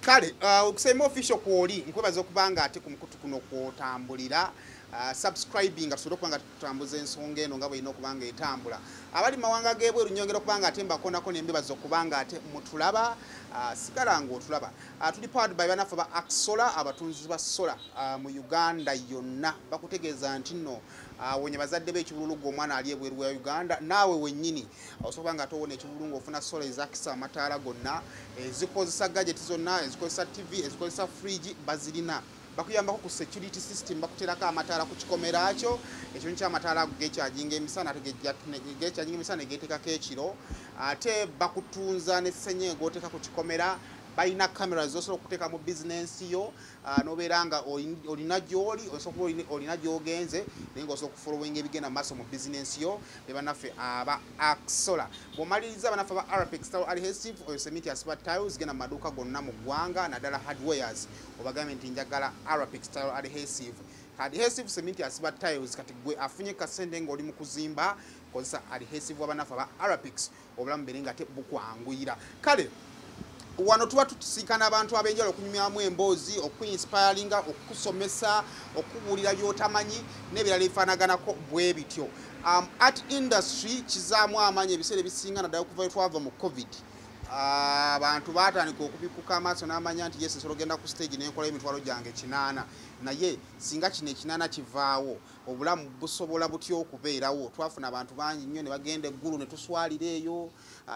Kale okusema official kwoli nkwebaza okubanga ate ku mukutu kuno kwotambulira subscribing atusobola okubanga tutambuza ensonga eno nga bw'erina okubanga etambula abali mawanga g'ebweru nyongera okubanga ate mbakonako nembebaza okubanga ate mutulaba sigala ng'otulaba tuli powered by banafu ba Aksola abatunzi ba sola mu Uganda yonna bakutegeeza nti nno wenye bazadde b'ekibululugu omwana ali ebweru wa Uganda naawe wennyini osobola nga towona ekibululu ng'ofuna sola ezakisa amataala gonna ezikozesa gadget zonna ezikozesa TV ezikozesa fridge bazirina bakuyambako ku security system bakuterako amataala ku kikomera kyo ekintu ky'amataala gekyajinga emisana gekyajinga emisana getekako ekiro ate bakutunza ne senyengo oteka ku kikomera balina cameras zosobola okuteeka mu business yo nobeera nga olina gy'oli olina gy'ogenze naye nga osobola okufollowinga ebigenda mu maaso mu business yo be bannaffe aba Aksola bw'omaliriza bannaffe aba Arapex Tile Adhesive oyo sementi asiba tiles genda mu maduuka gonna mu ggwanga naddala hardwares obagambe nti njagala Arapex Tile Adhesive sementi asiba tiles kati gwe afunye kasente ng'oli mu kuzimba kozesa adhesive w'abannaffe aba Arapex obulamu bere nga te bukwanguyira kale wano tuba tutusinkana abantu abenjala okunyumyamu emboozi okuinspiringa okusomesa okubuulira by'otamanyi n'ebirala ebifaanaganako bwe bityo art industry kizaamu amaanyi ebiseera ebisinga naddala okuva twava mu covid abantu baatandika okubikuka amaaso n'amanya nti yes nsobola ogenda ku stage n'enkola emitwalo gyange 8 naye singa kino 8 kivaawo obulamu busobola butya okubeerawo twafuna abantu bangi nnyo ne bagenda eggulu ne tuswalira eyo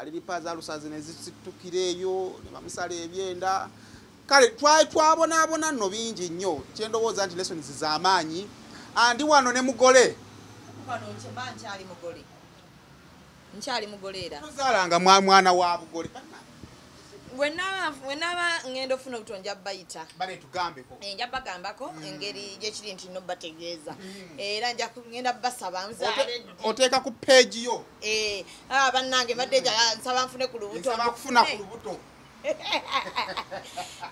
liripa za lusazi ne zisitukira eyo ne bamusala ebyenda kale twabonaabona nno bingi nnyo kyendowooza nti lessons z'amaanyi andi wano ne mugole nkyali mugole era tozaalanga mwana wa bugole wenaba ngenda ofuna obutonja bayita bale tugambeko nja bagambako engeri gyekiri nti no bategeeza era nja ngenda basaba oteeka ku page yo bannange mbadde nsaba nfune ku lubuto kufuna ku lubuto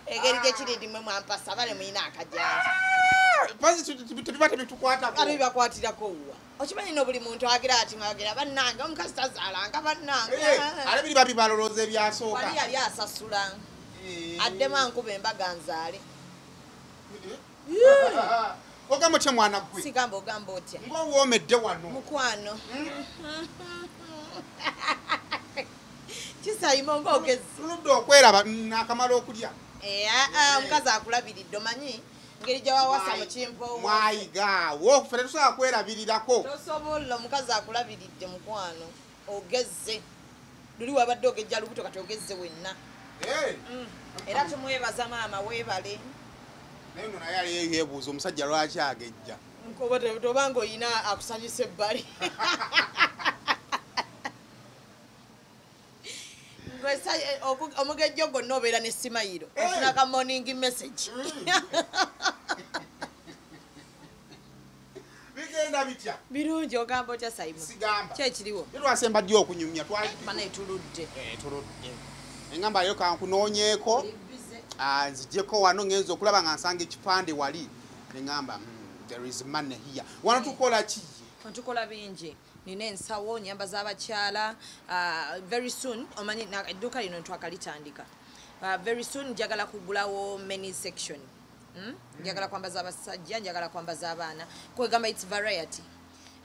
engeri gyekiri nti mwe mwampasa bale muyina akajanja tebiba tebitukwatako ali bibakwatirako wa okimanyi no buli muntu agira ati mwagira bannange omukazi tazaalanga bannange ale biri babibalolooza ebyasooka wali yali asasula addemu ankuba embaga nzaale ogamba otya mwana gwe sigamba ogamba otya ng'owoomedde wano mukwano kisayima ng'ogezi tuludde okweraba naakamala okulya omukazi akulabiridde omanyi ngeri gyawawasa mu kimpo mwayigaawo ffe tetusobola kwerabirirako tosobola omukazi akulabiridde mukwano ogezze luli wabadde ogejja lubuto kati ogezze wenna era tumwebaza maama weebale naye no naye ali yeebuuza omusajja lwaki agejja tobanga oyina akusanyusa ebbali omugejjo gonna obeera ne simayiro ofuna ka morning message bigenda bitya birungi ogamba otya Simon sigamba kyekiriwo twasemba ddi okunyumya bana tuludde engamba leero kankunoonyeeko nzijjeko wano ngenza okulaba nga nsanga ekipande wali neŋŋamba there is money here wano tukola ki tukola bingi nina ensawo nyamba z'abakyala very soon omanyi edduuka lino twakalitandika very soon njagala kugulawo many section njagala kwambaza abasajja njagala kwambaza abaana kwegamba its variety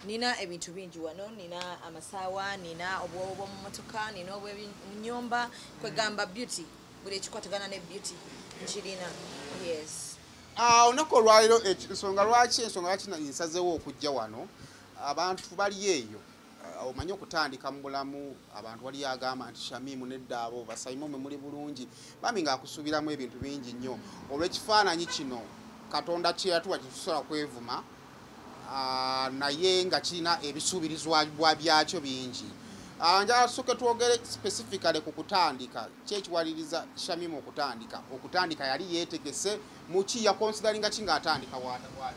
nina ebintu bingi wano nina amasaawa nina obwobo bw'omumotoka nina obw'enyumba kwegamba beauty buli ekikwatagana ne beauty nkirina yes olunaku olwaliro ensonga lwaki nsazeewo okujja wano abantu bali eyo omanyi okutandika mu bulamu abantu wali agamba nti Shamimu nedda abo basayimo mwe muli bulungi bami ng'akusuubiramu ebintu bingi nnyo olw'ekifaananyi kino Katonda kye yatuwa kitusobola kwevuma naye nga kirina ebisuubirizwa byakyo bingi njagala tusooke twogere specifically ku kutandika kyekiwaliriza Shamimu okutandika yali yeetegese mu ki yakonsideringa ki ng'atandika waaliwa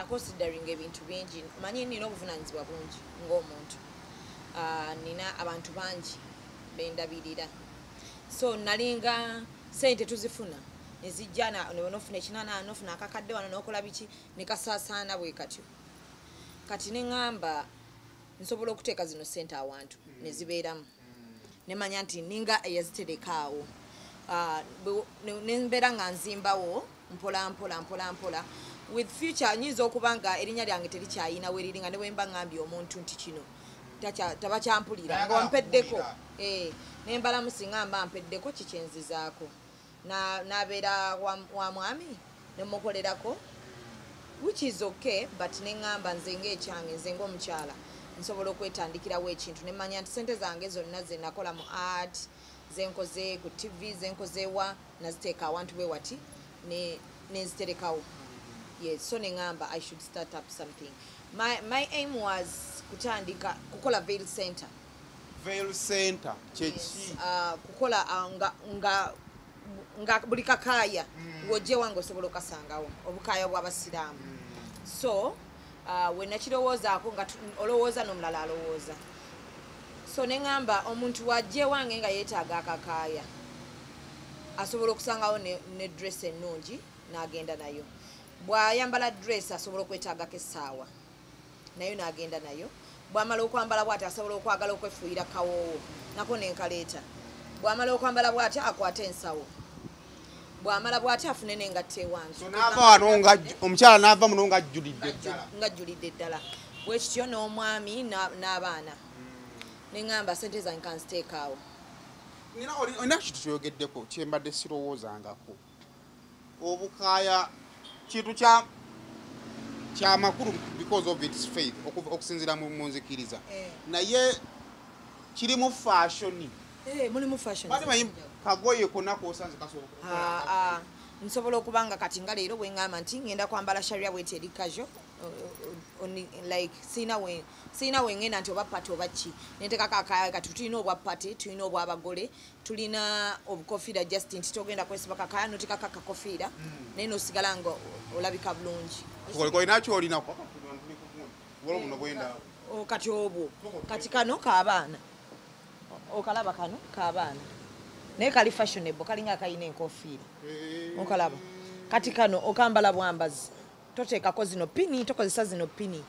considering ebintu bingi manyi nina obuvunaanyizibwa bungi ng'omuntu nina abantu bangi bendabirira so nalinga sente tuzifuna nezijja nofuna ekinana nofuna akakadde wano nokola biki nekasaasaana bwe katyo kati neŋŋamba nsobola okuteeka zino sente awantu nezibeeramu nemanya nti ninga eyaziterekaawo nembeera nga nzimbawo mpola with future nyinza okuba nga erinnya lyange terikyayina weriri nga ne bwe mba ngambye omuntu nti kino taba kyampulira ng'ompeddeko nembalamu singa mba mpeddeko kikyenzizaako nabeera wa mwami nemukolerako which is okay but neŋŋamba nze ng'ekyange nze ng'omukyala nsobola okwetandikirawo ekintu nemanya nti sente zange zonna ze nakola mu art zenkoze ku tv zenkozewa naziteeka awantu bwe wati nenziterekawo yes so neŋŋamba I should start up something. My aim was kutandika kukola Veil Center. Veil Center chechi kukola nga buli kakaaya wojje wange osobola okasangawo obukaaya bw'abasiraamu so wenakirowoozaako nga olowooza n'omulala alowooza so neŋŋamba omuntu wajje wange nga yeetaaga akakaaya asobola okusangawo ne dress ennungi n'agenda nayo bw'ayambala dress asobola okwetaagako essaawa nayo n'agenda nayo bw'amala okwambala bw'ati asobola okwagala okwefuuyira kawoowo nako nenkaleeta bw'amala okwambala bw'ati akwata ensawo bw'amala bw'ati afune n'engatta ewange omukyala n'ava muno ng'ajjulidde ddala bwekityo n'omwami n'abaana neŋŋamba sente zange kanziteekaawo olina kintu kyogeddeko kyembadde sirowoozangako obukaaya kintu kyamakulu because of its faith okusinziira mu nzikiriza naye kirimu fashion mulimu fashion kagoye konna kosanze kasobola nsobola okuba nga kati nga leero bweŋŋamba nti ngenda kwambala sharia bweti eri casual like siina wengenda nti oba pati oba ki nentekako akaaya kati tulina obwa pati tulina obwabagole tulina obukofiira just nti togenda kwesiba kakaaya notekako akakofiira naye nosigala nga olabika bulungi kati obwo kati kano k'abaana okalaba kano k'abaana naye kali fashionable kalinga akayina enkofiira okalaba kati kano okambala bwambazi toteekako zino pini tokozesa zino pini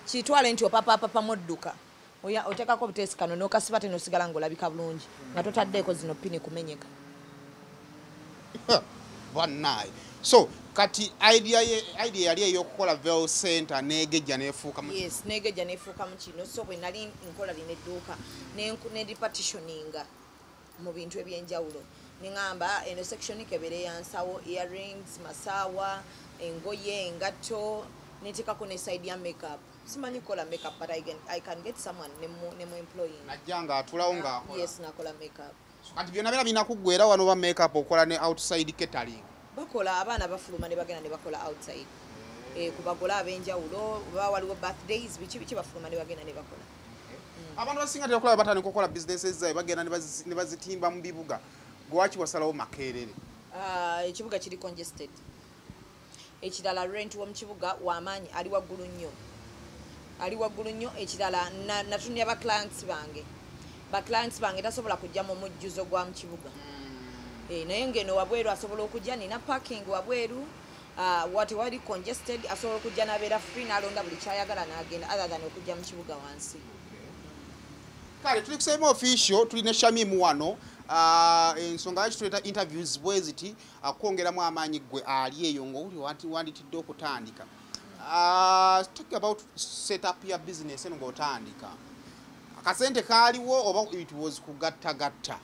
kitwale nti opapapapa modduka oteekako obuteesi kano nokasiba te nosigala ngaolabika bulungi nga totaddeeko zino pini kumenyeka bannaye so kati idea yali ey'okukola Veil Center negejja nefuukamu yes negejja nefuukamu kino so bwe nali nkola lino edduuka nedipartitioninga mu bintu ebyenjawulo neŋŋamba eno section kebere yansawo earrings masaawa engoye engatto netekako ne side ya makeup simanyi kola makeup but I can get someone nemu employing najjanga atulawo ng'akola yes nakola makeup kati byonna bera binakuggwera wano ba makeup okola ne outside catering bakola abaana bafuluma ne bagenda ne bakola outside kubagola ab'enjawulo baba waliwo birthdays biki bafuluma ne bagenda ne bakola abantu basinga tebakola batandika okukola businesses zaabwe bagenda ne bazitimba mu bibuga gwaki wasalawo Makerere ekibuga kiri congested ekirala rent w'omu kibuga w'amaanyi ali waggulu nnyo ekirala natunira ba clients bange tasobola kujja mu mujjuzo gwa mu kibuga naye ngeno wabweru asobola okujja nina parking wabweru wati wali congested asobola okujja n'abeera free n'alonda buli kyayagala n'agenda other than okujja mu kibuga wansi kale tuli kusema official tuli ne Shamimu wano ensonga lwaki tuleeta interviews bwe ziti kwongeramu amaanyi gwe ali eyo ng'oli wanditidde okutandika talk about set up your business eno ng'otandika akasente kaaliwo oba it was kugattagatta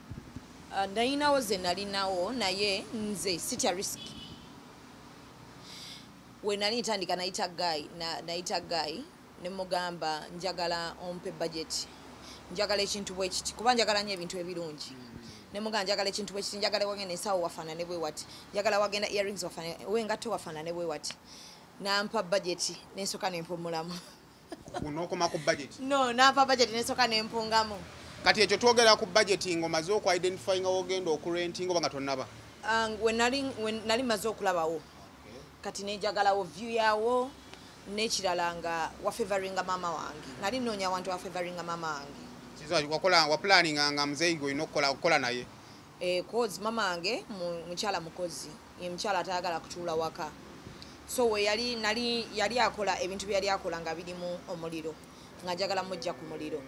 nalinawo ze nalinawo naye nze sitya risk we nali ntandika nayita guy nemugamba njagala ompe budget njagala ekintu bwe kiti kuba njagala nnyo ebintu ebirungi nemuga njagala ekintu bwe kiti njagala wagenda ensawo wafaanane bwe wati njagala wagenda earrings wafaanane wengatto wafaanane bwe wati nampa budget nensoka nempumulamu n'okoma ku budget no nampa budget nensoka nempungamu kati ekyo twogera ku budgeting omaze okwidentify nga wogenda okurenting oba nga tonnaba we nali maze okulabawo kati nenjagalawo view yawo n'ekirala nga wafavoringa mama wange nali nnoonya abantu wafavoringa mama wange wapulaninga nga muzeeyi gwe olina okukola naye cause mama wange mukyala mukozi ye mukyala atayagala kutuula waka so we yali akola ebintu byali akola nga birimu omuliro nga njagala mujja ku muliro.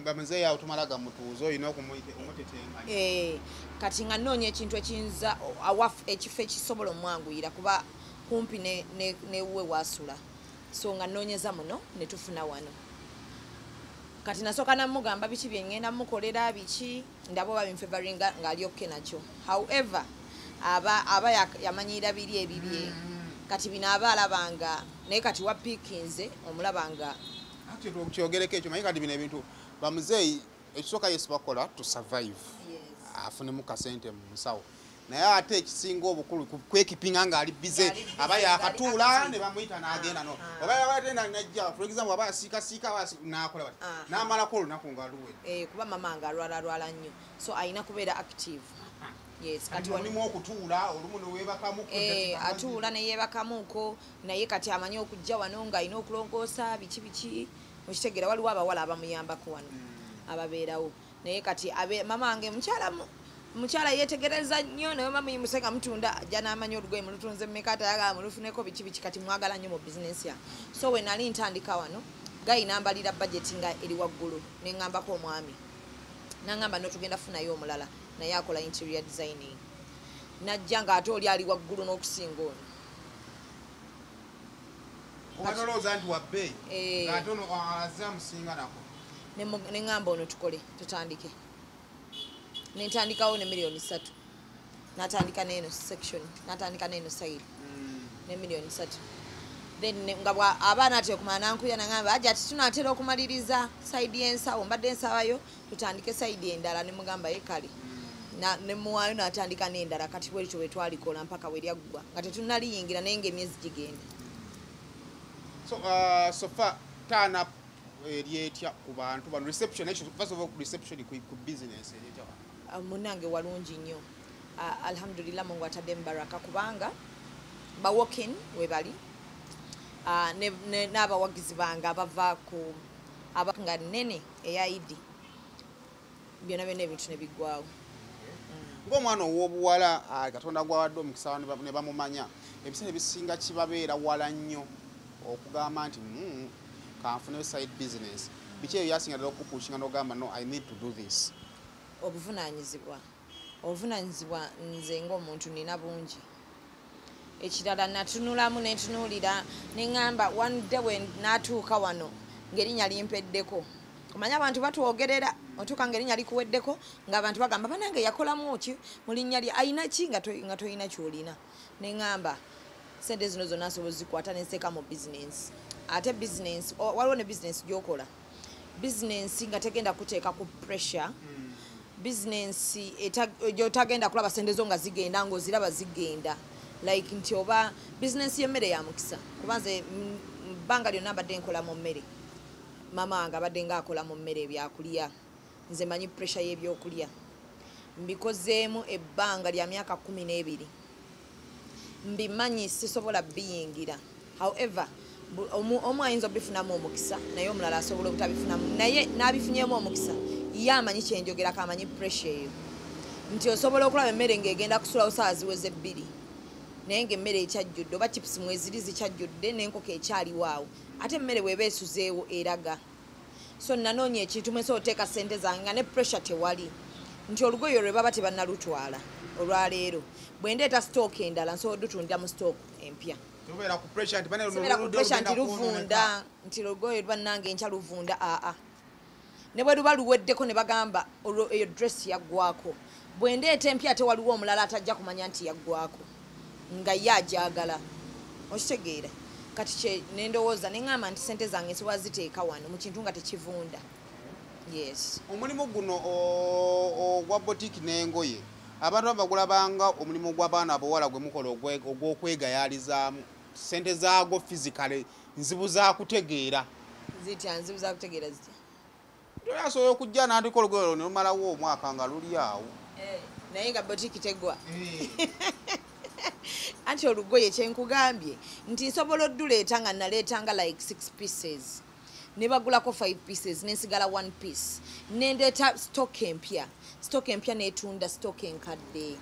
Bamuzeeyi awo tumalaga mutuuze olina okumutetenganya. Kati nga nnoonya ekintu ekiyinza ekifo ekisobola omwanguyira kuba kumpi newe wasula, so nga nnoonyeza muno ne tufuna wano. Kati nasooka namugamba biki bye ngenda mukolera biki ndaba oba binfavoringa ng'ali okke nakyo. However aba yamanyira biri ebibye kati bino aba alabanga naye kati wa piikinze omulabanga kyogereko ekyo manyi kati bino ebintu bamuzeeyi ekisooka yesu bakola to survive afunemu kasente mu musawo naye ate ekisinga obukulu kwekipinga ng'ali bize aba yakatuula ne bamuyita n'agenda no oba yabatenda najja for example aba yasiikasiika n'akola bati n'amalako olunaku ng'aluwedde kuba mama nga alwala nnyo so alina kubeera active. Yes, kati walimu okutuula olumu ne weebakamuko atuula ne yeebakamuko naye kati amanyi okujja wano ng'alina okulongoosa biki okitegeera waliwo abawala abamuyambako wano ababeerawo naye kati mama wange mukyala yeetegereza nnyo naye mama yimusenga mutunda ajja n'amanya olugoye mulutunze mmeka tayagala mulufuneko biki kati mwagala nnyo mu bizinesi yange. So we nali ntandika wano gayi nambalira budget nga eri waggulu ne ŋŋambako omwami n'aŋŋamba n'otugenda funayo omulala naye akola interior designing najja ng'ate oli ali waggulu n'okusinga ono. Obalowooza nti wabbeeyi ng'ate ono azze amusinga nako. Ne ŋŋamba ono tukole tutandike. Ne ntandikawo ne $3,000,000 n'atandika n'eno section n'atandika n'eno side ne $3,000,000. Then nga abaana ate okumala nankuya nangamba ajja ati tunaatera okumaliriza side y'ensawo mbadde ensawayo tutandike side endala ne mugamba ye kale ne muwaayo n'atandika n'endala kati bwekyo bwe twalikola mpaka we lyaggwa nga tetunnaliyingira naye ng'emyezi gigenda. So far turn up eryetya ku bantu bano reception first of all reception ku business eryetya munange walungi nnyo alhamdulillah Mungu atadde mbaraka kubanga ba walking we bali n'abawagizi bange abava ku abanga nene eyaidi byonna ebintu ne biggwawo. Ng'omwana ow'obuwala Katonda gwawadde omukisa ne bamumanya ebiseera ebisinga kibabeera wala nnyo okugamba nti kanfuneyo side business biki ebyo byasinga ddala okupushinga n'ogamba no I need to do this. Obuvunaanyizibwa nze ng'omuntu nina bungi. Ekirala natunulamu netunuulira neŋŋamba one day we naatuuka wano ng'erinnya limpeddeko kumanya abantu batwogerera otuuka ng'erinnya likuweddeko ng'abantu bagamba banange yakolamu ki mu linnya lye ayina ki nga toyina ky'olina. Neŋŋamba sente zino zonna nsobola zikwata nenseeka mu bizinensi ate bizinensi waliwo ne bizinensi gy'okola bizinensi nga tegenda kuteeka ku pressure bizinensi gy'otagenda kulaba sente zo nga zigenda ng'oziraba zigenda like nti oba bizinensi y'emmere ya mukisa kuba nze bbanga lyonna mbadde nkola mu mmere mama wange abadde ng'akola mu mmere ebyakulya nze manyi pressure y'ebyokulya mbikozeemu ebbanga lya myaka 12 mbimanyi sisobola biyingira. However omu ayinza obifunamu omukisa naye omulala asobola obutabifunamu naye n'abifunyemu omukisa ye amanyi kyenjogerako amanyi pressure eyo nti osobola okulaba emmere ng'egenda kusulawo saawa ziweze 2 naye ng'emmere ekyajjudde oba chips mweziri zikyajjudde n'enkoko ekyaliwo awo ate emmere bw'eba esuzeewo eraga. So nanoonya ekintu mwese oteeka ssente zange nga ne pressure tewali nti olugoye lwe baba tebannalutwala olwaleero bwe ndeeta stock endala nsobola odutundira mu stock empya tobeera ku pressure nti luvunda nti olugoye luba nange enkya luvunda ne bwe luba luweddeko ne bagamba eyo dress yaggwako bwe ndeeta empya ate waliwo omulala atajja kumanya nti yaggwako nga ye ajagala okitegeera kati nendowooza neŋŋamba nti sente zange nsobola ziteeka wano mu kintu nga tekivunda. Yes. Omulimu guno ogwa boutique n'engoye abantu abagulabanga omulimu gw'abaana abawala gwe mukola ogw'okwegayalizaamu sente zaago physically nzibu za kutegeera nzibu za kutegeera zitya toyasobola okujja n'andika olugoye ne lumalawo omwaka nga luli awo naye nga boutique tegwa anti olugoye kyenkugambye nti nsobola odduleeta nga naleetanga like 6 pieces ne bagulako 5 pieces nensigala 1 piece nendeeta stock empya neetunda stock enkadde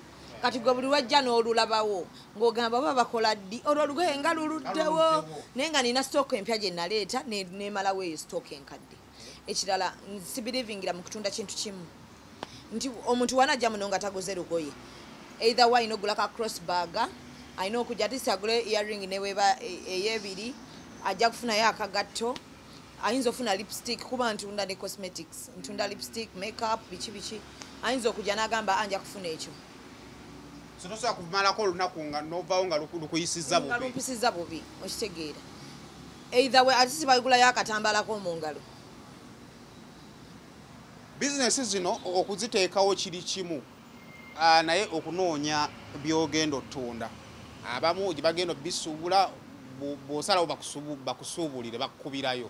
kati gwe buli wajja n'olulabawo ng'ogamba baba bakola ddi olwo olugoye nga luluddewo naye nga nina sitooka empya gye naleeta nemalawo eyo sitooka enkadde ekirala sibirivingira mu kutunda kintu kimu nti omuntu wanajja muno nga taguze lugoye either wa ayina ogula ka crossbag ayina okujja ati agule earring neweeba ey'ebiri ajja kufunayo akagatto ayinza ofuna lipstick kuba ntunda ne cosmetics ntunda lipstick makeup biki ayinza okujja n'agamba anja kufuna ekyo so tosobola kumalako olunaku nga novaawo nga lukuyisizza bubi okitegeera either we ate sibagulayo akatambalako mu ngalo bizinesi zino okuziteekawo kiri kimu naye okunoonya byogenda ottunda abamu gye bagenda bisuubula bw'osalawo bakusuubulire bakukubirayo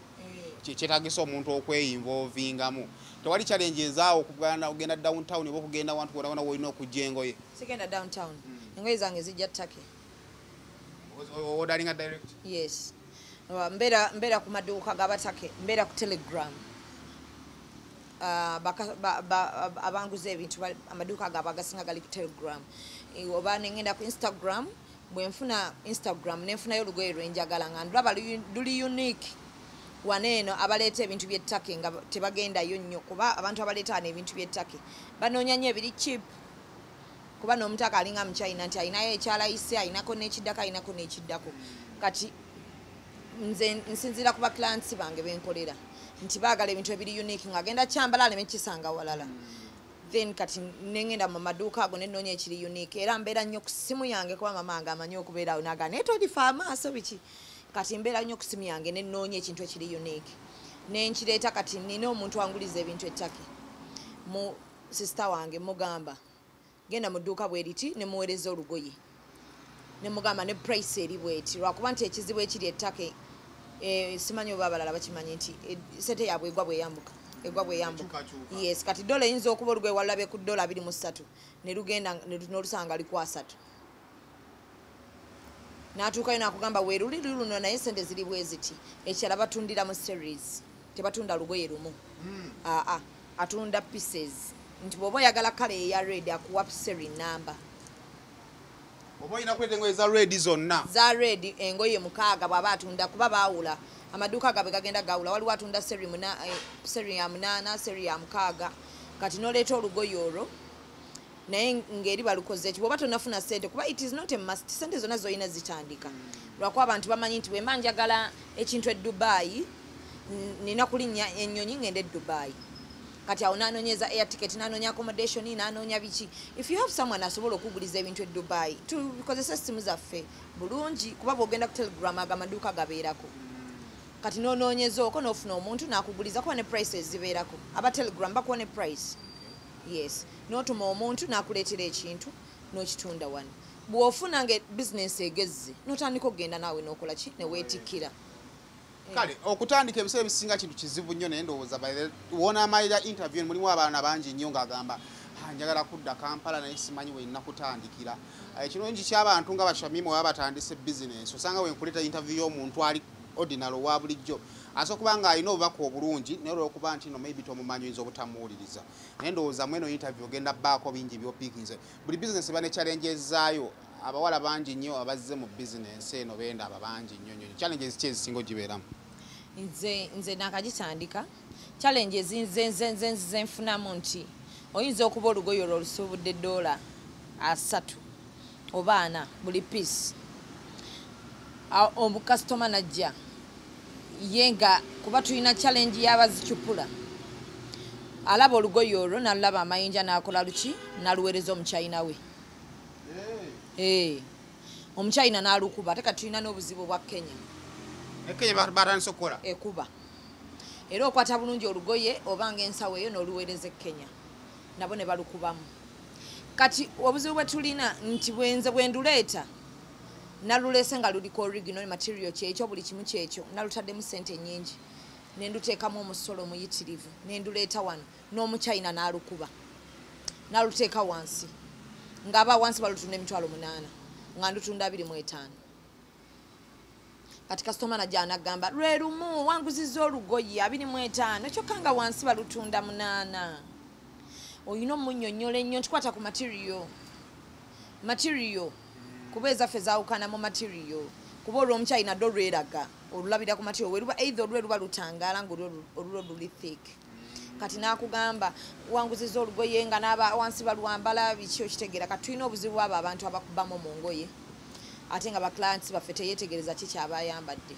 kyetagisa omuntu okweyinvolvingamu tewali challenge ezaawo okugenda downtown oba okugenda wantu wona wolina okujja engoye sigenda downtown engoye zange zijja ttake ordaringa direct yes mbeera ku maduuka g'abatake mbeera ku telegram abanguza ebintu amaduuka gaabwe agasinga gali ku telegram oba nengenda ku instagram bwenfuna instagram nenfunayo olugoye lwenjagala nga ndulaba luli unique waneeno abaleeta ebintu by'ettake nga tebagendayo nnyo kuba abantu abaleeta wano ebintu by'ettake banoonya nnyo ebiri cheap kuba n'omutaka alinga muchina nti ayinayo ekyalayise ayinako n'ekiddako ayinako n'ekiddako kati nze nsinzira ku baclients bange benkolera nti baagala ebintu ebiri unique ng'agenda kyambala aleme kisanga walala then kati nengenda mu maduuka ago nenoonya ekiri unique era mbeera nnyo ku ssimu yange kuba mama wange amanyi okubeerawo naga naye todifa amaaso biki kati mbeera nnyo ku ssimu yange nenoonya ekintu ekiri unique nenkireeta kati nina omuntu wanguliza ebintu ettake mu sisita wange mugamba genda mu dduuka bweriti nemuweereza olugoye nemugamba ne price eri bweti lwakuba nti ekizibu ekiri ettake simanyi oba abalala bakimanyi nti sente yaabwe egwa bweyambuka yes kati dola eyinza okuba olugoye walulabe ku dola 23 nelugenda n'olusanga likwasatu n'atuukayo n'akugamba weeruli luno naye sente ziri bwe ziti ekirala batundira mu series tebatunda lugoye lumu atunda pieces nti bw'oba oyagala kala eya red akuwa seri namba oba olina kuleeta engoye za red zonna za red engoye 6 bw'aba atunda kuba baawula amaduuka gaabwe gagenda gawula waliwo atunda seri ya 8 seri ya 6 kati n'oleeta olugoye olwo naye ng'eri balukoze ekyo bw'oba tonafuna sente kuba it is not a must sente zonna zolina zitandika lwakuba abantu bamanyi nti bwemba njagala ekintu Dubai nina kulinnya ennyonyi ngende Dubai kati awo n'anoonyeza air ticket n'anoonya accommodation n'anoonya biki if you have someone asobola okuguliza ebintu Dubai tubikozesa simu zaffe bulungi kuba bw'ogenda ku telegram agamaduuka gabeerako kati n'onoonyeza okwo n'ofuna omuntu n'akuguliza kuba ne prices zibeerako aba telegram bakuwa ne price yes n'otuma omuntu n'akuleetera ekintu n'okitunda wano bw'ofuna nga bizinesi egezze n'otandika okugenda naawe n'okola ki ne weetikkira kale okutandika ebiseera ebisinga kintu kizibu nnyo naye ndowooza wona amalira interview mulimu abaana bangi nnyo ng'agamba njagala kudda Kampala naye simanyi we nina kutandikira ekirungi ky'abantu nga bashamimu baba batandise bizinesi osanga wenkuleeta interview y'omuntu ali ordinary wa bulijjo asobola kuba nga alina obubaka obulungi naye olw'okuba nti no maybe tomumanyi oyinza obutamuwuliriza naye ndowooza mweno interview ogenda bbaako bingi by'opiikinze buli bizinesi eba ne challenges zaayo abawala bangi nnyo abazze mu bizinesi eno benda aba bangi nnyo challenges ki ezisinga ogibeeramu nze nakagitandika challenges nze nfunamu nti oyinza okuba olugoye olwo olusuubudde $3 oba 4 buli piece omukasitoma najja ye nga kuba tulina challenge y'abazicupula alaba olugoye olwo nalulaba amayinja n'akola luki naluweereza omuchina we omuchina n'alukuba ate kati tulina n'obuzibu bwa Kenya batandise okukola ekuba era okwata bulungi olugoye obanga ensawo eyo n'oluweereza Kenya nabo ne balukubamu kati obuzibu bwe tulina nti bwenduleeta nalulese nga luliko original material kyekyo buli kimu kyekyo nalutaddemu sente nnyingi nenduteekamu omusolo omuyitirivu nenduleeta wano n'omuchina n'alukuba naluteeka wansi ng'aba wansi balutunda $8 nga ndutunda 25 kati kasitoma najja anagamba lwe lumu wanguzizza olugoye 25 kyokka nga wansi balutunda 8 oyina omunnyonnyola ennyo ntikwata ku material material kuba ezaffe zaawukana mu material kuba olwo omukyalina ddo olweraga olulabira ku material weruba either olwe luba lutangaala ng'olwo luli thick kati nakugamba wanguziza olugoye nga n'aba wansi balwambala biki okitegeera kati tulina obuzibu abo abantu abakubamu mu ngoye ate nga baclients baffe teyeetegereza ki kyaba ayambadde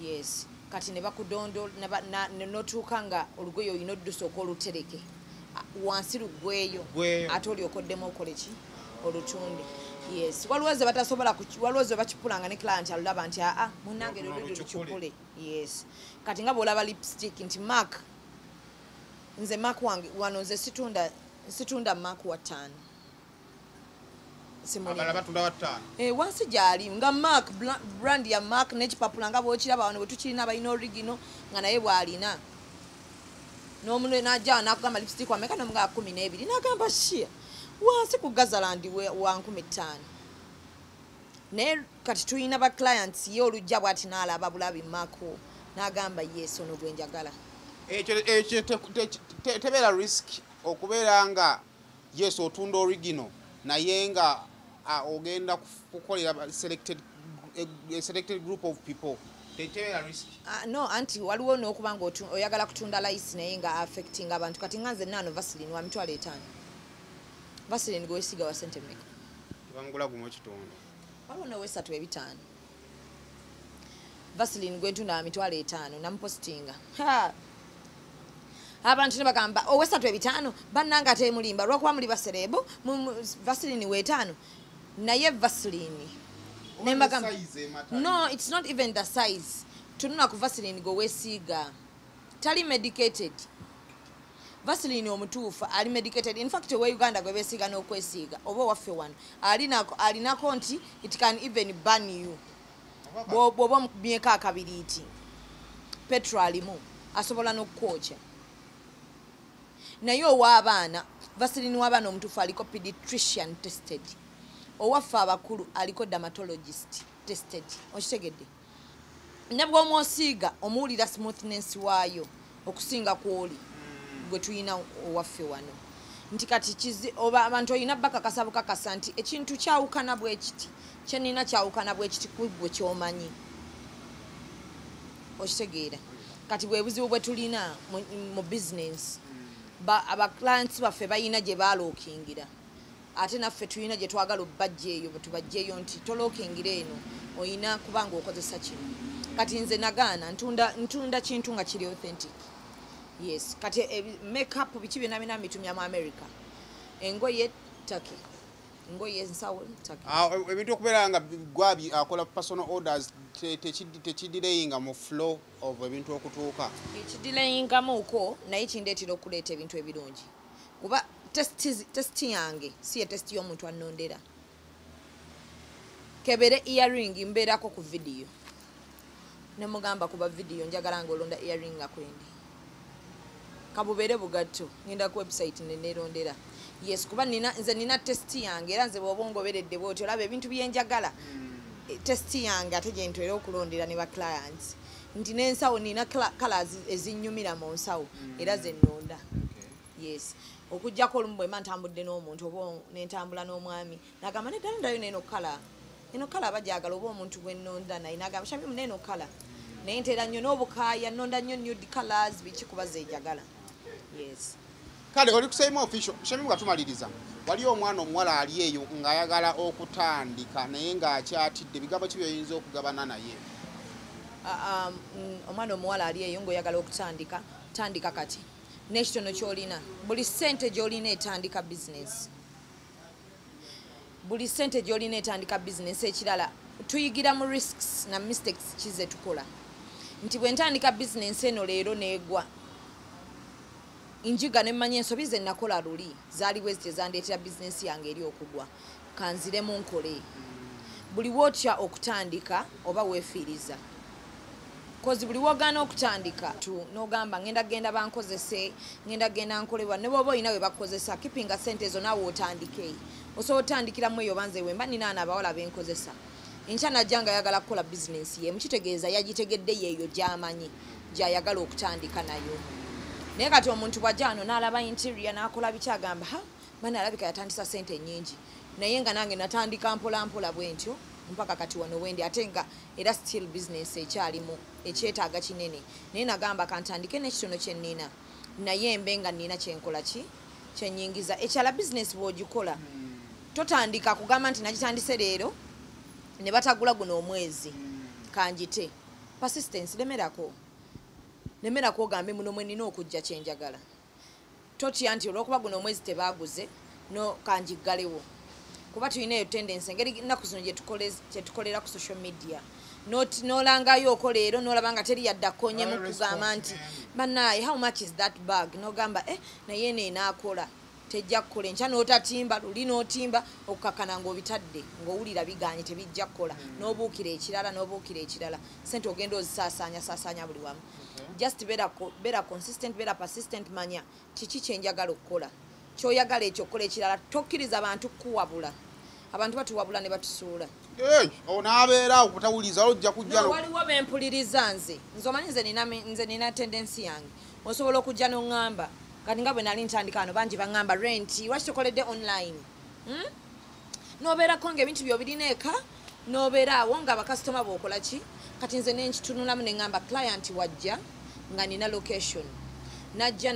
yes kati ne bakudondo notuuka nga olugoye olina oddusooka olutereke wansi luggweyo ate olyokoddemu okole ki olutunde yes waliwo ze batasobola waliwo ze bakipulanga ne client alulaba nti aa munnange lukikule yes kati nga bwolaba lipstick nti mark nze mark wange wano nze situnda mark wa 5 wansi gyali nga mark brand ya mark n'ekipapula nga bwokiraba wano bwe tukirina abalina original nga naye bw'alina n'omuntu n'ajja n'akugamba lipstick wameka n'omugaa 12 n'agamba shia wansi ku Gazalandi wa 15 naye kati tulina ba clients ye olujja bw'ati n'alaba bulabi mark n'agamba yes ono gwe njagala ekyo tebeera risk okubeera nga yes otunda original naye nga ogenda kukolera selected group of people tebeera risk no anti waliwo n'okuba nga oyagala kutunda lice naye nga affecting abantu kati nga nze nnaano Vaseline wa mitwalo 5 Vaseline gwe wesiga wa sente mmeka tebangula gumu ekitundu waliwo n'owesatu 5 Vaseline gwe ntunda wa mitwalo 5 namupostinga abantu ne bagamba owesatu 5 bannanga ate mulimba lwakuba muli baserebo Vaseline we 5 naye Vaseline nembagamba no it's not even the size tununa ku Vaseline go wesiga tali medicated Vaseline omutuufu ali medicated in fact we Uganda gwe besiga n'okwesiga oba waffe wano alinako nti it can even burn you bw'oba mu myaka akabiri iti petrol alimu asobola n'okukwokya naye ow'abaana Vaseline w'abaana omutuufu aliko pediatrician tested owaffe abakulu aliko dermatologist tested okitegedde ne bw'omwosiiga omuwulira smoothness waayo okusinga kwoli gwe tulina owaffe wano nti kati oba abantu olina bakakasa bukakasa nti ekintu kyawukana bwe kiti kyenina kyawukana bwe kiti kubwe kyomanyi okitegeera kati bwe buzibu bwe tulina mu business aba clients baffe bayina gye balookingira ate naffe tulina gye twagala obbajja eyo tubajjeeyo nti tolookingira eno oyina kubanga okozesa kino kati nze nagaana ntunda kintu nga kiri authentic yes kati makeup biki byonna bina mitumya mu America engoye Turkey ngoye nsawo Turkey ebintu okubeera nga gwabi akola personal orders tekidireyinga mu flow of ebintu okutuuka ekidireyingamu uko naye kindeetera okuleeta ebintu ebirungi kuba testi yange si ye testi y'omuntu annondera kebere earring mbeerako ku video ne mugamba kuba video njagala ng'olonda earring akwendi kabubeere bugatto ngenda ku website nenerondera yes kuba nze nina testi yange era nze bw'oba ongoberedde bw'otyo olaba ebintu bye njagala testi yange ate gye ntera okulondera ne ba clients nti n'ensawo nina colors ezinnyumira mu nsawo era ze nnonda yes okujjako olumu bwe mba ntambudde n'omuntu oba nentambula n'omwami nagamba neddala ndayo n'eno kala abajagala oba omuntu gwe nnonda naye nagamba shamim n'eno kala naye ntera nnyo n'obukaaya nnonda nnyo nude colors biki kuba zeejagala yes kale oli kusema official shamim nga tumaliriza wali omwana omuwala ali eyo ng'ayagala okutandika naye ng'akyatidde bigambo ki by'oyinza okugabana naye omwana omuwala ali eyo ng'oyagala okutandika tandika kati n'ekitono ky'olina buli ssente gy'olina etandika business buli ssente gy'olina etandika business ekirala tuyigira mu risks na mistakes kize tukola nti bwe ntandika business eno leero neegwa injiga nemanya ensobi ze nakola luli zaali bwe zitezandeetera business yange eri okugwa kanziremu nkole buli wotya okutandika oba weefiiriza kozi buli wogaana okutandika n'ogamba ngenda bankozese ngenda nkolebwa ne bw'oba olina we bakukozesa kipinga ssente ezo naawe otandike osobola otandikiramu eyo banze wemba nina abawala benkozesa enkya najja nga ayagala kukola bizinensi ye mukitegeeza yagitegedde yeeyo gy'amanyi gy'ayagala okutandika nayo naye kati omuntu bw'ajja wano n'alaba interior n'akola biki agamba bana alabika yatandisa ssente nnyingi naye nga nange natandika mpola bwe ntyo mpaka kati wano wendi ate nga era still business ekyalimu ekyetaaga kinene naye nagamba kantandike n'ekitono kye nnina naye mbe nga nnina kyenkola ki kyenyingiza ekyala business bw'ogikola totandika kugamba nti nagitandise leero ne batagula guno omwezi kanjite persistence lemerako ogambe muno mwe nina okujja kyenjagala totya nti olwokuba guno omwezi tebaguze no kanjiggalewo kuba tulina eyo tendensi engeri nnaku zino gyetukolera ku social media nolangayo okoleero nolaba nga teri yaddakonye mu kugamba nti banaye how much is that bag nogamba naye neenaakola tejja kukola enkya n'otatimba luli n'otimba okukakana ng'obitadde ng'owulira biganye tebijja kukola n'obuukira ekirala sente ogenda ozisaasaanya buli wamu just beera consistent beera persistent manya kiki kyenjagala okukola kyoyagala ekyo okukola ekirala tokkiriza abantu kukuwabula abantu batuwabula ne batusuula onaabeera okutawuliza ojja kujja waliwo bempuliriza nze omanyi nze nina tendensi yange osobola okujja n'oŋŋamba kati nga bwe nali ntandika wano bangi baŋŋamba renti lwaki tokoledde online n'obeerako ngaebintu byobirina eka n'obeera awo nga abakasitoma bookola ki kati nze nenkitunulamu neŋŋamba client wajja nga nina location najja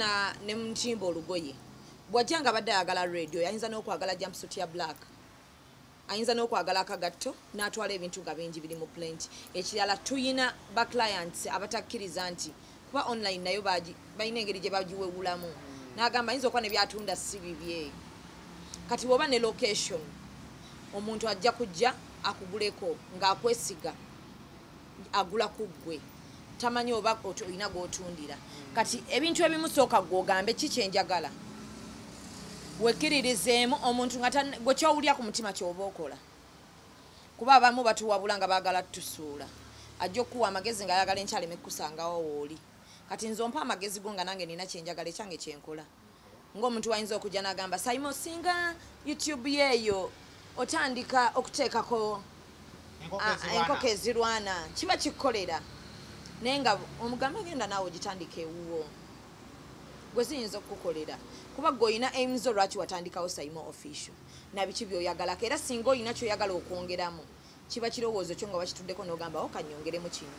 ne mutimba olugoye bwajja nga badde ayagala radio ayinza n'okwagala jumpsuit ya black ayinza n'okwagala akagatto n'atwala ebintu nga bingi biri mu plant ekirala tuyina ba clients abatakkiriza nti kuba online nayo balina engeri gye bagiwewulamu n'agamba ayinza okuba ne byatunda si bibye kati bw'oba ne location omuntu ajja kujja akuguleko ng'akwesiga agula ku ggwe tamanyi oba olina gw'otundira kati ebintu ebimusooka gw'ogambe kikyenjagala wekkiririzeemu omuntu nga gwe kyowulya ku mutima ky'oba okola kuba abamu batuwabula nga baagala tusuula ajja okuwa amagezi ng'ayagala enkyaleme kusangawo wooli kati nze ompa amagezi go nga nange nina kyenjagala ekyange kyenkola ng'omuntu wayinza okujja n'agamba Simon singa YouTube yeeyo otandika okuteekako enkoko ezirwana kiba kikukolera naye nga omugambe genda naawe ogitandika ewuwo gwe ziyinza okukukolera kuba gwe olina aims olwaki watandikawo Simon official nabiki byoyagalako era singa olina kyoyagala okwongeramu kiba kirowoozo kyo nga bakituddeko n'ogamba okanyongeremu kino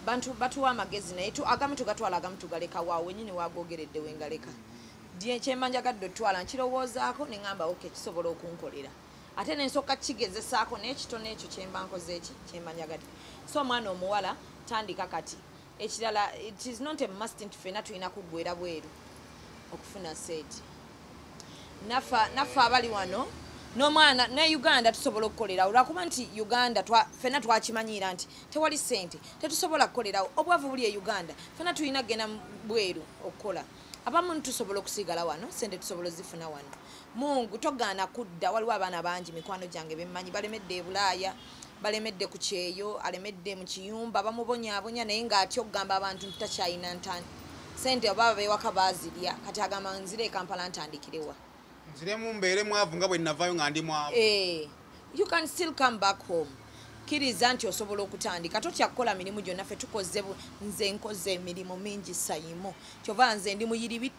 bantu batuwa amagezi naye agamu tugatwala agamu tugaleka waawe wenyini waagogeredde wengaleka kyembanjagadde otwala nkirowoozaako ne ŋŋamba oke kisobola okunkolera ate nensooka kigezesaako n'ekitono ekyo kyemba nkoze eki kyembanjagadde so omwana omuwala tandika kati ekirala it is not a must nti ffenna tulina kuggwera bweru okufuna seeti naffe abali wano n'omwana ne Uganda tusobola okukolera olwakuba nti Uganda ffenna twakimanyiira nti tewali ssente tetusobola kukolerawo obwavu buli e Uganda ffenna tulina kugenda bweru okukola abamu tusobola okusigala wano sente tusobola zifuna wano mungu togaana kudda waliwo abaana bangi mikwano gyange bemmanyi balemedde e Bulaaya balemedde ku kyeyo alemedde mu kiyumba bamubonyaabonya naye ng'atyo okugamba abantu ntakyayina ntani sente oba beewaka baazirya kati agamba nzire e Kampala ntandikirewa nziremu mbeere mwavu nga bwe nnavaayo nga ndi mwavu you can still come back home kkiriza nti osobola okutandika totya kukola mirimu gyonna ffe tukoze nze nkoze emirimu mingi sayimo kyova nze ndi muyiribi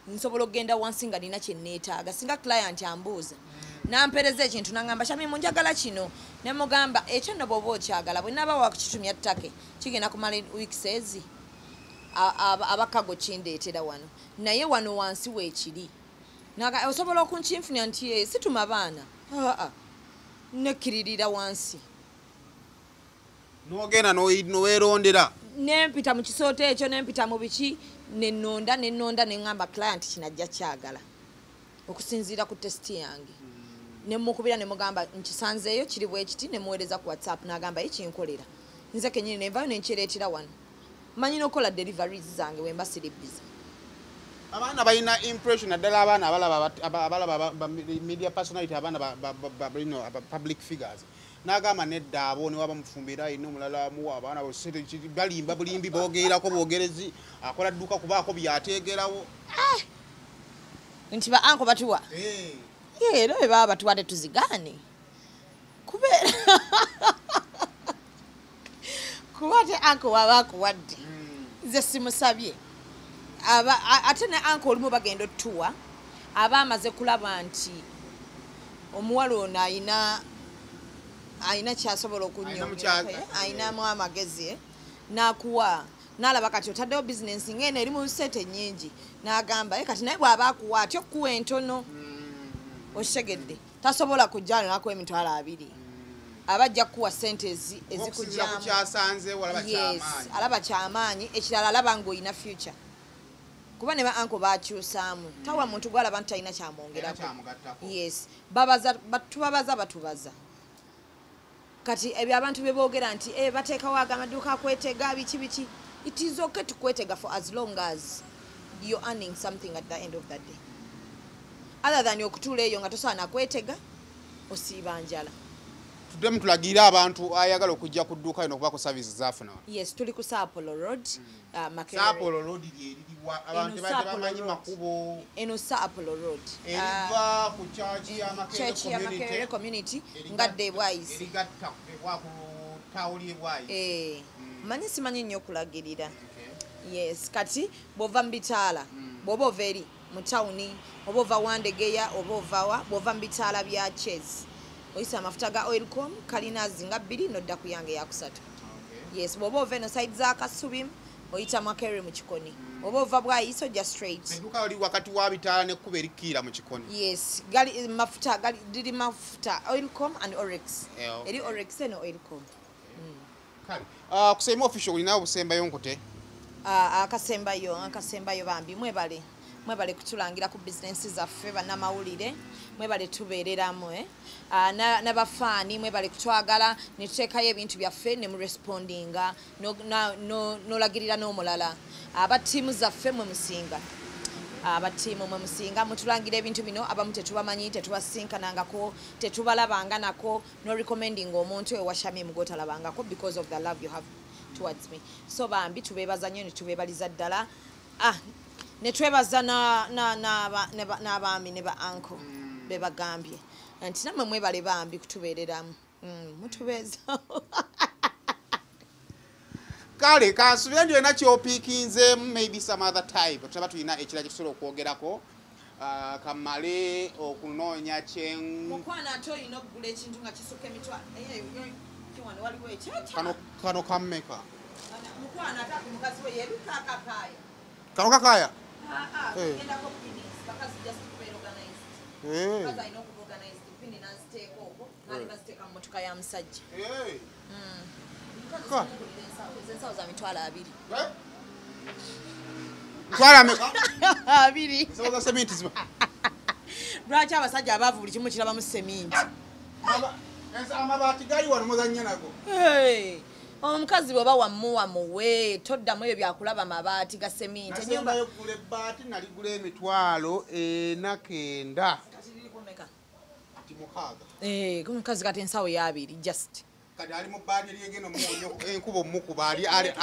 nsobola okugenda wansi nga nina kyenneetaaga singa client ambuuza nampereza ekintu nangamba Shamimu njagala kino nemugamba ekyo nno bw'oba okyagala bwe naaba wakukitumya ttake kigenda kumala weeks ezi abakago kindeetera wano naye wano wansi weekiri osobola okunkinfunya nti situma baana nekkiririra wansi n'ogenda n'weerondera nempita mu kisooto ekyo nempita mu biki nenonda neŋŋamba client kinajja kyagala okusinziira ku testi yange nemukubira nemugamba nkisanzeeyo kiri bwe kiti nemuweereza ku WhatsApp n'agamba ekinkolera nze kenyini nenvayo nenkireetera wano manyi n'okola deliveries zange wemba siri busy abaana balina impression naddala abaana abalaba media personality abaana public figures n'agamba nedda abo ne waba mufumbira alina omulala muwa abaana balimba bulimbi boogerako boogerezi akola dduka kubaako byateegerawo nti ba anko batuwa era bwe baba batuwa tetuzigaane kubeera kuba te anko waba akuwadde nze simusabye ate ne anko olumu bagenda otuwa aba amaze kulaba nti omuwala ono ayina kyasobola okunyongera ayinamu amagezi n'akuwa n'alaba kati otaddewo bizinensi ng'eno eri mu sente nnyingi n'agamba kati naye bw'aba akuwa atya okukuwa entono okitegedde tasobola kujja nakuwa emitwalo 2 abajja kukuwa sente ezikujjamu alaba kyamaanyi ekirala alaba ng'olina future kuba ne ba anko bakyusaamu tawa muntu gwalaba nti talina kyamwongerako yes batubaza kati ebyo abantu beboogera nti bateekawo amaduuka akwetega biki it is okay to kwetega for as long as you're earning something at the end of the day other than okutuula eyo nga tosaana kwetega osiiba njala tuddemu tulagira abantu ayagala okujja ku dduuka lino okuba ku services zafuna yes tuli ku Sapolo Road Sapolo Road lyeriwa abantu bamanyi makubo eno Sapolo Road eriva ku church ya Makerere community ngadde bwayisi erigatta ku tawuli bwayisi manyi simanyi nnyo okulagirira yes kati bw'ova mu bitaala bw'oba ova eri mu tawuni oba ova Wandegeya oba ovawa bw'ova mu bitaala bya Chess oyisa amafuta ga Oilcom kalina zinga 2 nodda ku yange ya 3 yes bw'oba ova eno side za Kasubi oyita Makerere mu Kikoni oba ova bwayisa ojja straight edduuka oli wakati wa bitaala n'ekkuba erikkira mu Kikoni yes mafuta diri mafuta Oilcom and Orex eri Orex eno Oilcom kusema official olinawo busembayo nkote akasembayo bambi mwebale kutulangira ku bizinensi zaffe bannamawulire mwebale tubeereramu n'abafaani mwebale kutwagala ne tuteekayo ebintu byaffe ne murespondinga n'olagirira n'omulala abatiimu zaffe mwe musinga mutulangira ebintu bino abamu tetubamanyi tetubasinkanangako tetubalabanga nako no recommending omuntu ewashamim gotalabangako because of the love you have towards me so bambi tubeebaza nnyo ne tubeebaliza ddala ne twebaza n'abaami ne ba anko bebagambye nti nammwe mwebale bambi kutubeereramu mutubeeza kale kansubira nti olina kyopiikinzeemu maybe some other time tulaba tulina ekirala kyetusobola okwogerako kamale okunoonya mukwana ate olina okugula ekintu nga kisukka emitwalo kiwano waliwo kano kammeka mukwana ate akumukazi we yebikakakaaya kano kakaaya gendako pins bakazi just very organized kazi alina okuba organized pini naziteeka okwo naali baziteeka mu motoka ya musajja ensawo za mitwalo 2 lwaki abasajja abaavu buli kimu kirabamu seminti amabaati gali wano muzannya nago omukazi bw'oba wamuwe toddamu ebyo byakulaba mabaati ga seminti ennyumba yokugula ebbaati naligula emitwalo 49 omukazi kati ensawo ya 2 just kati ali mu bbaati eryegeno muonyo enkuba omukuba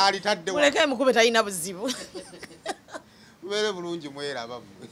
alitadde muleke emukube talina buzibu mubeere bulungi mweraba mmwe